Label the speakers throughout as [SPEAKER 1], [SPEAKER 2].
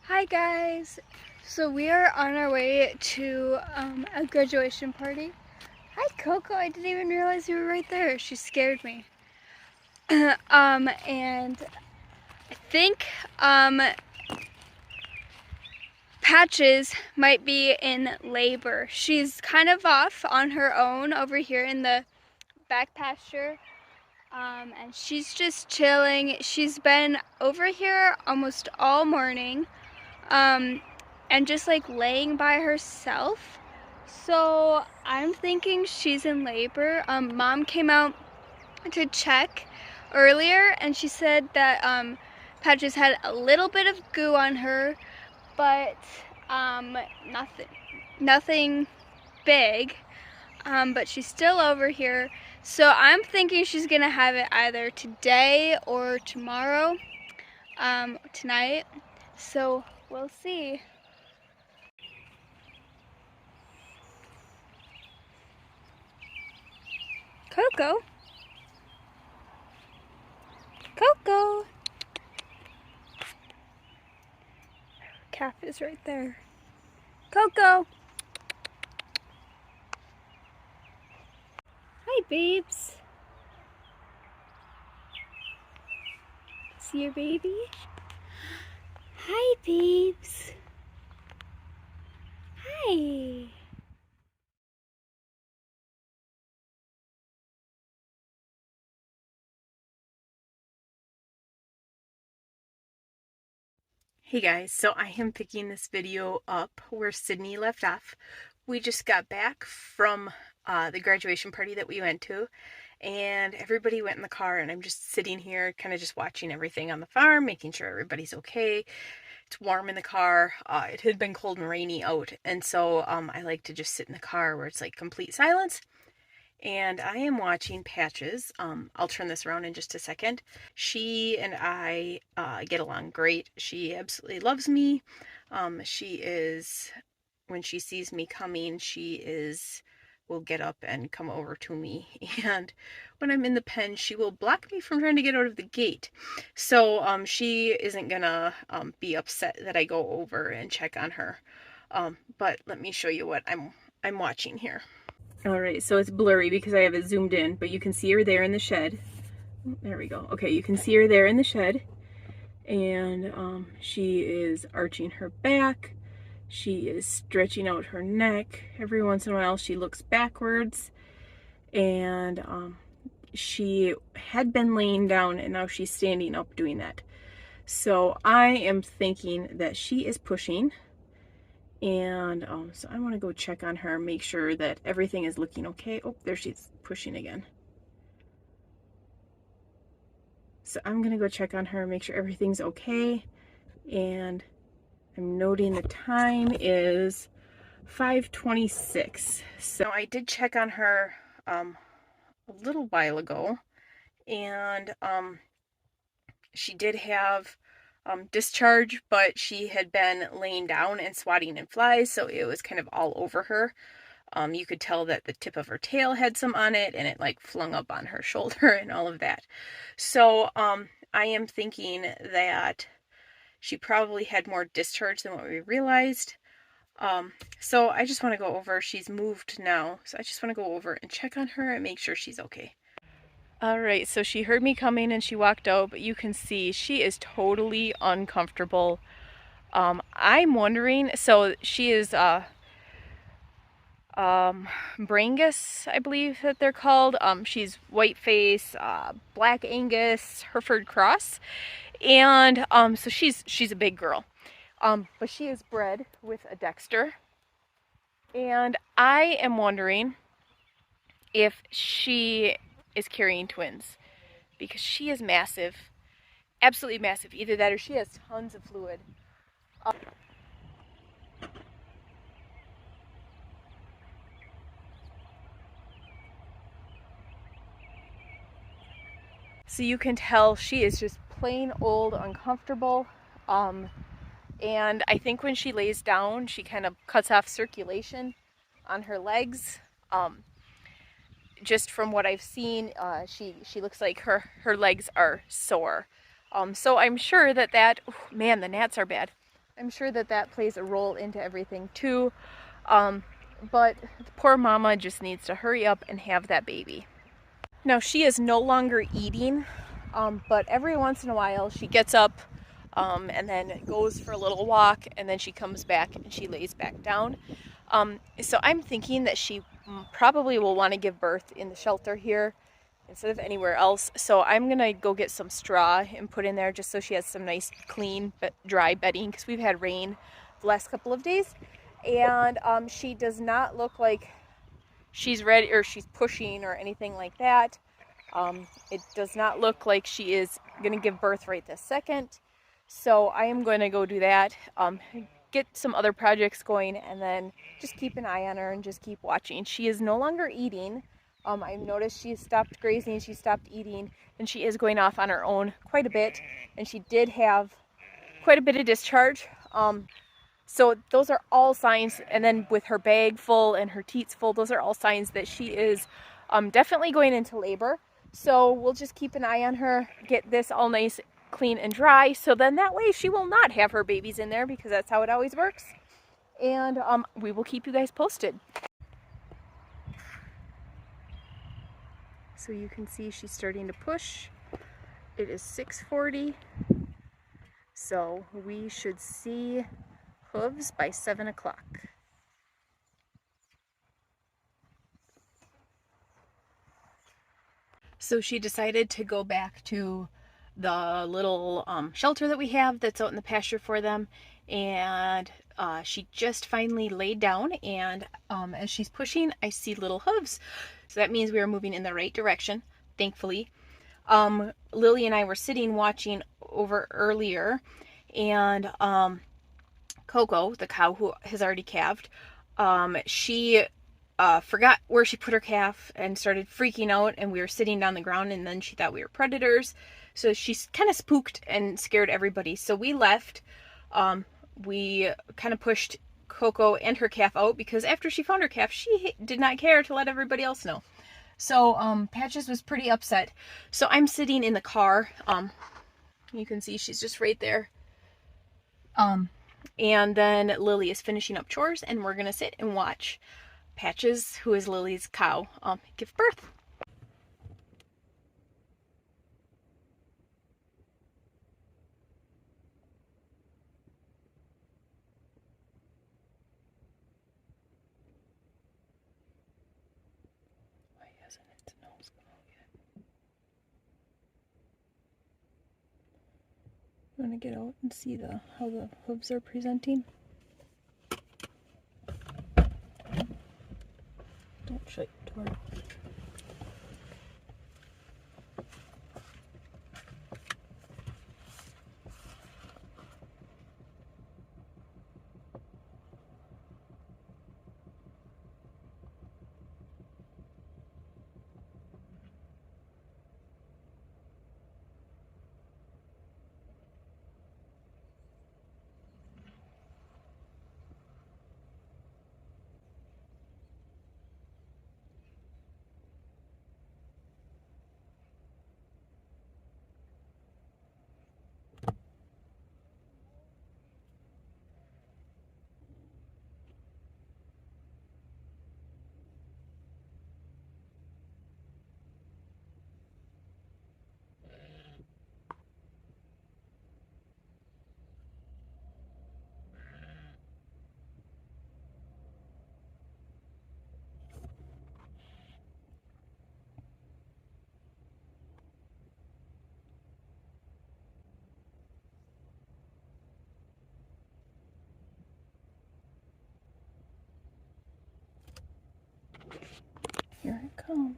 [SPEAKER 1] Hi guys! So we are on our way to a graduation party. Hi Coco, I didn't even realize you were right there. She scared me. And I think Patches might be in labor. She's kind of off on her own over here in the back pasture. And she's just chilling. She's been over here almost all morning. And just like laying by herself. So I'm thinking she's in labor. Mom came out to check earlier and she said that Patches had a little bit of goo on her, but nothing big. But she's still over here. So I'm thinking she's gonna have it either today or tomorrow, tonight. So we'll see. Coco. Coco. Calf is right there. Coco. Hi, babes. See your baby? Hi, babes. Hi.
[SPEAKER 2] Hey guys, so I am picking this video up where Sydney left off. We just got back from the graduation party that we went to, and everybody went in the car, and I'm just sitting here kind of just watching everything on the farm, making sure everybody's okay. It's warm in the car. It had been cold and rainy out, and so I like to just sit in the car where it's like complete silence. And I am watching Patches. I'll turn this around in just a second. She and I get along great. She absolutely loves me. She is, when she sees me coming, will get up and come over to me. And when I'm in the pen, she will block me from trying to get out of the gate. So she isn't gonna be upset that I go over and check on her. But let me show you what I'm watching here. All right, so it's blurry because I have it zoomed in, but you can see her there in the shed. There we go. Okay, you can see her there in the shed, and she is arching her back. She is stretching out her neck. Every once in a while, she looks backwards, and she had been laying down, and now she's standing up doing that. So I am thinking that she is pushing. And so I want to go check on her, make sure that everything is looking okay. Oh, there she's pushing again. So I'm going to go check on her, make sure everything's okay. And I'm noting the time is 5:26. So I did check on her a little while ago, and she did have discharge, but she had been laying down and swatting in flies, so it was kind of all over her. You could tell that the tip of her tail had some on it, and it like flung up on her shoulder and all of that. So I am thinking that she probably had more discharge than what we realized. So I just want to go over. She's moved now, so I just want to go over and check on her and make sure she's okay. All right, so she heard me coming and she walked out, but you can see she is totally uncomfortable. I'm wondering, so she is Brangus, I believe that they're called. She's Whiteface, Black Angus, Hereford Cross, and so she's a big girl. But she is bred with a Dexter, and I am wondering if she is carrying twins because she is massive, absolutely massive. Either that or she has tons of fluid. So you can tell she is just plain old uncomfortable. And I think when she lays down, she kind of cuts off circulation on her legs. Just from what I've seen, she looks like her legs are sore. So I'm sure that, oh, man, the gnats are bad. I'm sure that that plays a role into everything too. But the poor mama just needs to hurry up and have that baby. Now she is no longer eating, but every once in a while she gets up and then goes for a little walk, and then she comes back and she lays back down. So I'm thinking that she probably will want to give birth in the shelter here instead of anywhere else. So I'm gonna go get some straw and put in there just so she has some nice clean but dry bedding, because we've had rain the last couple of days, and she does not look like she's ready or she's pushing or anything like that. It does not look like she is gonna give birth right this second. So I am going to go do that, get some other projects going, and then just keep an eye on her and just keep watching. She is no longer eating. I've noticed she stopped grazing, she stopped eating, and she is going off on her own quite a bit. And she did have quite a bit of discharge. So those are all signs, and then with her bag full and her teats full, those are all signs that she is definitely going into labor. So we'll just keep an eye on her, get this all nice, clean and dry, so then that way she will not have her babies in there, because that's how it always works. And we will keep you guys posted. So you can see she's starting to push. It is 6:40, so we should see hooves by 7 o'clock. So she decided to go back to the little shelter that we have that's out in the pasture for them, and she just finally laid down, and as she's pushing, I see little hooves. So that means we are moving in the right direction, thankfully. Lily and I were sitting watching over earlier, and Coco, the cow who has already calved, she forgot where she put her calf and started freaking out, and we were sitting down the ground, and then she thought we were predators. So she's kind of spooked and scared everybody. So we left. We kind of pushed Coco and her calf out, because after she found her calf, she did not care to let everybody else know. So Patches was pretty upset. So I'm sitting in the car. You can see she's just right there. And then Lily is finishing up chores, and we're gonna sit and watch Patches, who is Lily's cow, give birth. Why hasn't its nose come out yet? You want to get out and see how the hooves are presenting? Don't shut your door. Here it comes.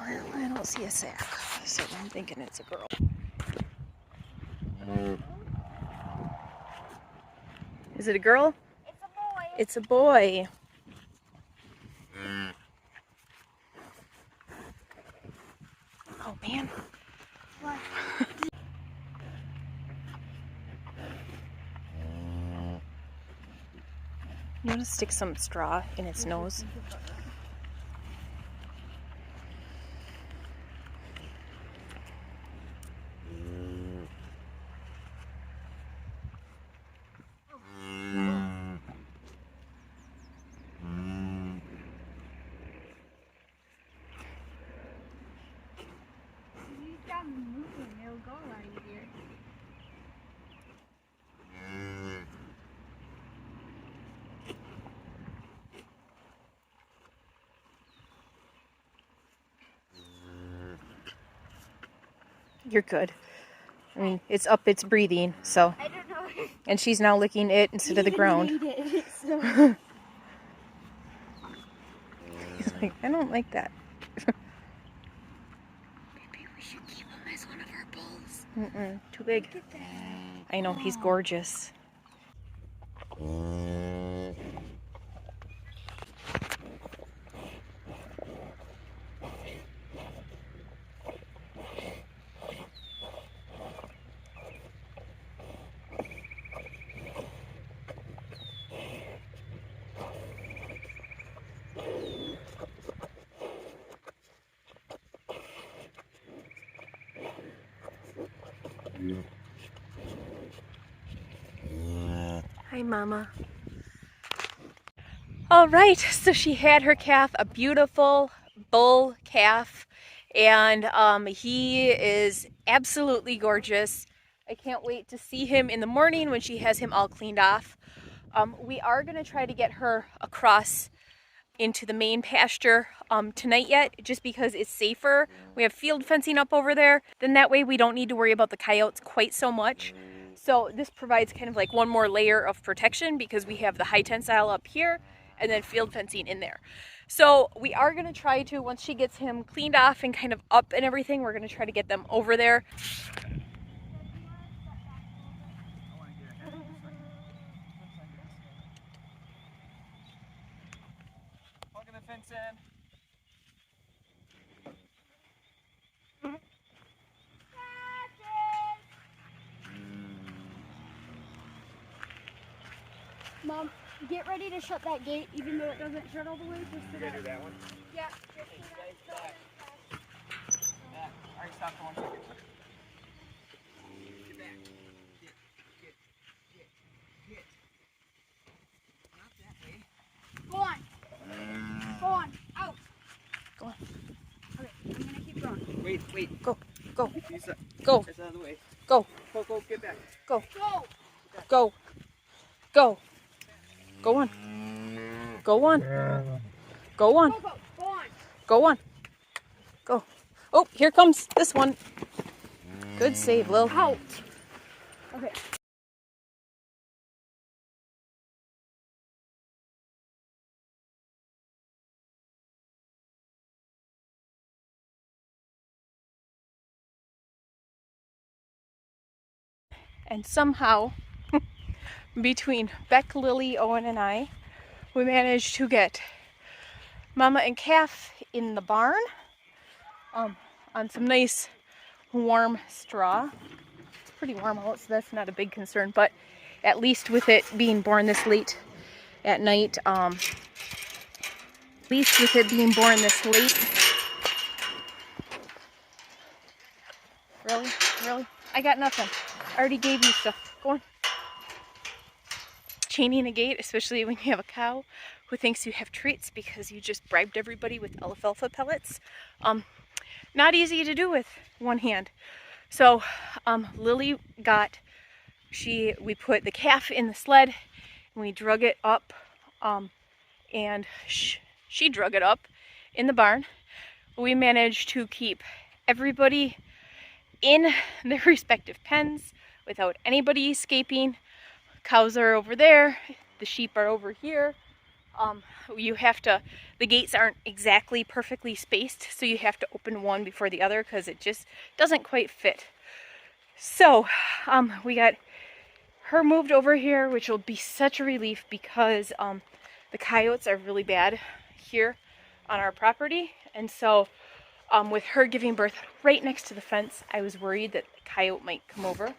[SPEAKER 2] I don't see a sack, so I'm thinking it's a girl. Is it a girl?
[SPEAKER 1] It's a boy.
[SPEAKER 2] It's a boy. Oh man.
[SPEAKER 1] What?
[SPEAKER 2] You want to stick some straw in its nose?
[SPEAKER 1] You stop moving, it'll go out of here.
[SPEAKER 2] You're good. I mean, it's up, it's breathing, so.
[SPEAKER 1] I don't know.
[SPEAKER 2] And she's now licking it instead of the ground.
[SPEAKER 1] It, so.
[SPEAKER 2] He's like, I don't like that.
[SPEAKER 1] Maybe we should keep him as one of our bulls.
[SPEAKER 2] Too big.
[SPEAKER 1] Look at that.
[SPEAKER 2] I know, he's gorgeous. Hi, Mama. All right, so she had her calf, a beautiful bull calf, and he is absolutely gorgeous. I can't wait to see him in the morning when she has him all cleaned off. We are going to try to get her across into the main pasture tonight yet, just because it's safer. We have field fencing up over there. Then that way we don't need to worry about the coyotes quite so much. So this provides kind of like one more layer of protection because we have the high tensile up here and then field fencing in there. So we are going to try to, once she gets him cleaned off and kind of up and everything, we're going to try to get them over there. Plugging the fence in.
[SPEAKER 1] Mom, get ready to shut that gate, even though it doesn't shut all the way. Just so that.
[SPEAKER 3] Do that one?
[SPEAKER 1] Yeah. Just so that.
[SPEAKER 2] Alright, stop for 1 second.
[SPEAKER 3] Get back. Get. Not that way.
[SPEAKER 1] Go on. Go on. Out.
[SPEAKER 2] Go on.
[SPEAKER 1] Okay, I'm gonna keep going.
[SPEAKER 3] Wait.
[SPEAKER 2] Go.
[SPEAKER 3] Use that.
[SPEAKER 2] Go.
[SPEAKER 3] That's out of the way.
[SPEAKER 2] Go.
[SPEAKER 3] Go, get back.
[SPEAKER 2] Go.
[SPEAKER 1] Go.
[SPEAKER 2] Go. Go. Go on. Go on. Go on.
[SPEAKER 1] Go. Go on.
[SPEAKER 2] Go on. Go. Oh, here comes this one. Good save, Lil.
[SPEAKER 1] Out. Okay.
[SPEAKER 2] And somehow, between Beck, Lily, Owen, and I, we managed to get Mama and Calf in the barn on some nice warm straw. It's pretty warm out, so that's not a big concern, but at least with it being born this late at night, Really? I got nothing. I already gave you stuff. Go on. Chaining a gate, especially when you have a cow who thinks you have treats because you just bribed everybody with alfalfa pellets. Not easy to do with one hand. So Lily we put the calf in the sled and we drug it up, and she drug it up in the barn. We managed to keep everybody in their respective pens without anybody escaping. Cows are over there, the sheep are over here. The gates aren't exactly perfectly spaced, so you have to open one before the other because it just doesn't quite fit. So we got her moved over here, which will be such a relief because the coyotes are really bad here on our property, and so with her giving birth right next to the fence, I was worried that a coyote might come over.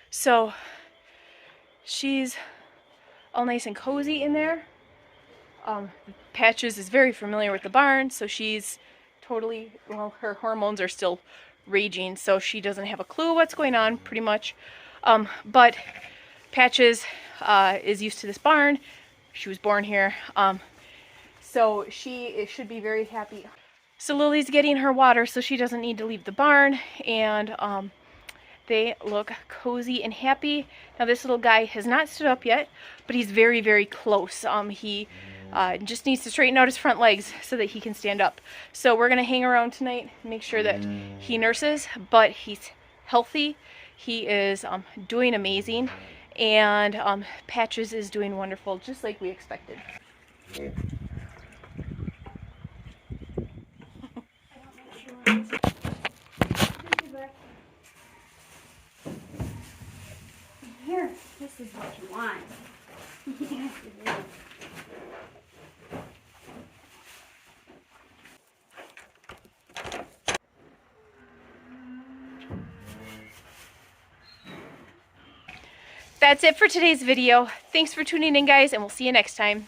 [SPEAKER 2] So she's all nice and cozy in there. Patches is very familiar with the barn, so she's totally, well, her hormones are still raging, so she doesn't have a clue what's going on, pretty much. But Patches is used to this barn. She was born here, so she should be very happy. So Lily's getting her water so she doesn't need to leave the barn, and they look cozy and happy. Now this little guy has not stood up yet, but he's very, very close. He just needs to straighten out his front legs so that he can stand up. So we're gonna hang around tonight, make sure that he nurses, but he's healthy. He is doing amazing, and Patches is doing wonderful, just like we expected.
[SPEAKER 4] Here, this is what you want. Yes, it is.
[SPEAKER 2] That's it for today's video. Thanks for tuning in, guys, and we'll see you next time.